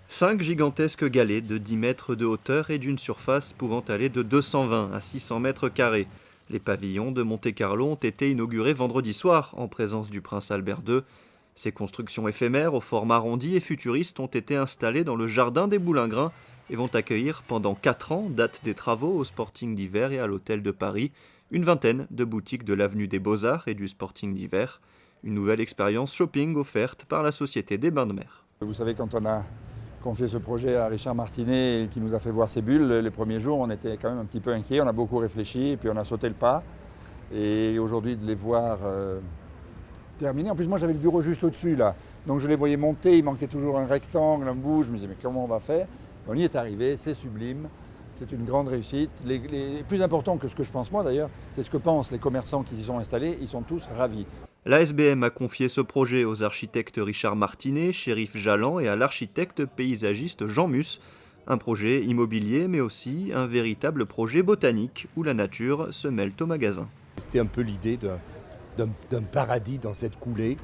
5 gigantesques galets de 10 mètres de hauteur et d'une surface pouvant aller de 220 à 600 mètres carrés. Les pavillons de Monte-Carlo ont été inaugurés vendredi soir en présence du prince Albert II. Ces constructions éphémères au format arrondi et futuriste ont été installées dans le jardin des Boulingrins et vont accueillir pendant 4 ans, date des travaux, au Sporting d'hiver et à l'Hôtel de Paris, une vingtaine de boutiques de l'avenue des Beaux-Arts et du Sporting d'hiver. Une nouvelle expérience shopping offerte par la Société des Bains de Mer. Vous savez, quand on a confié ce projet à Richard Martinet qui nous a fait voir ces bulles, les premiers jours, on était quand même un petit peu inquiets, on a beaucoup réfléchi et puis on a sauté le pas. Et aujourd'hui, de les voir terminés, en plus moi j'avais le bureau juste au-dessus là, donc je les voyais monter, il manquait toujours un rectangle, un bout, je me disais mais comment on va faire? On y est arrivé, c'est sublime. C'est une grande réussite. Les plus important que ce que je pense moi d'ailleurs, c'est ce que pensent les commerçants qui s'y sont installés, ils sont tous ravis. La SBM a confié ce projet aux architectes Richard Martinet, Chérif Jalland et à l'architecte paysagiste Jean Mus. Un projet immobilier mais aussi un véritable projet botanique où la nature se mêle au magasin. C'était un peu l'idée d'un paradis dans cette coulée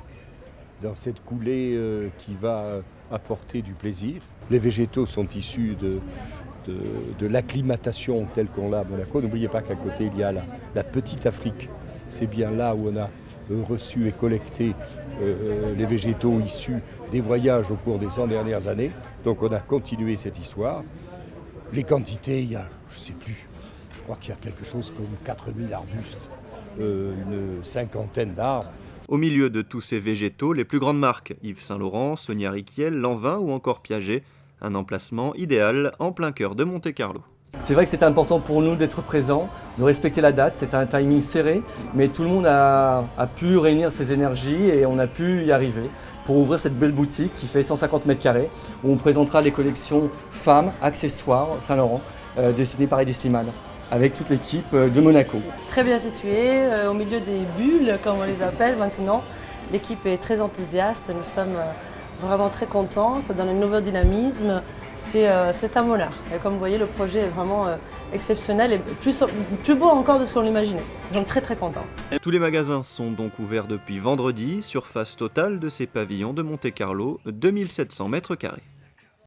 qui va apporter du plaisir. Les végétaux sont issus de l'acclimatation telle qu'on l'a à Monaco. N'oubliez pas qu'à côté, il y a la petite Afrique. C'est bien là où on a reçu et collecté les végétaux issus des voyages au cours des 100 dernières années. Donc on a continué cette histoire. Les quantités, il y a, je ne sais plus, je crois qu'il y a quelque chose comme 4000 arbustes, une cinquantaine d'arbres. Au milieu de tous ces végétaux, les plus grandes marques, Yves Saint Laurent, Sonia Rykiel, Lanvin ou encore Piaget. Un emplacement idéal en plein cœur de Monte-Carlo. C'est vrai que c'était important pour nous d'être présents, de respecter la date. C'était un timing serré, mais tout le monde a pu réunir ses énergies et on a pu y arriver pour ouvrir cette belle boutique qui fait 150 mètres carrés où on présentera les collections femmes, accessoires Saint Laurent, dessinées par Edith Slimane, avec toute l'équipe de Monaco. Très bien situé, au milieu des bulles, comme on les appelle maintenant. L'équipe est très enthousiaste, nous sommes vraiment très contents, ça donne un nouveau dynamisme, c'est un bonheur. Et comme vous voyez, le projet est vraiment exceptionnel et plus beau encore de ce qu'on l'imaginait. Nous sommes très très contents. Tous les magasins sont donc ouverts depuis vendredi, surface totale de ces pavillons de Monte-Carlo, 2700 mètres carrés.